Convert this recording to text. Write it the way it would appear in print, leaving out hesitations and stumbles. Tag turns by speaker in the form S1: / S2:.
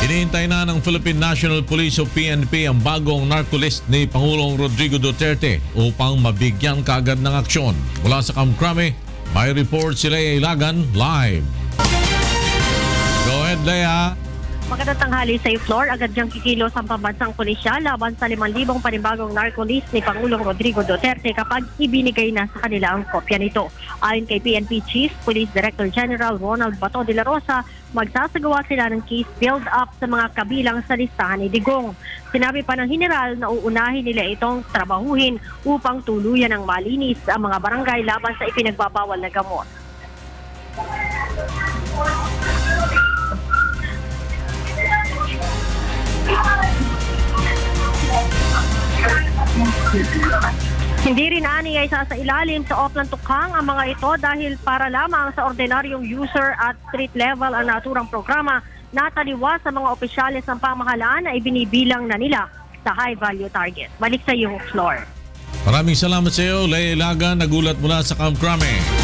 S1: Hinihintay na ng Philippine National Police o PNP ang bagong narco-list ni Pangulong Rodrigo Duterte upang mabigyan kaagad ng aksyon. Mula sa Kamkrame, may report si Lea Ilagan live. Go ahead, Lea.
S2: Magandang tanghali sa floor. Agad niyang kikilos ang pambansang pulisya laban sa 5,000 panibagong narco-list ni Pangulong Rodrigo Duterte kapag ibinigay na sa kanila ang kopya nito. Ayon kay PNP Chief Police Director General Ronald Bato de la Rosa, magsasagawa sila ng case build-up sa mga kabilang sa listahan ni Digong. Sinabi pa ng General na uunahin nila itong trabahuhin upang tuluyan ng malinis ang mga barangay laban sa ipinagbabawal na gamot. Hindi rin ani ay sasailalim sa Oplan Tukhang ang mga ito dahil para lamang sa ordinaryong user at street level ang naturang programa na taliwas sa mga opisyalis ng pamahalaan na ibinibilang na nila sa high-value target. Balik sa iyong floor.
S1: Maraming salamat sa iyo, Lea Ilagan, nagulat mula sa Kamkrame.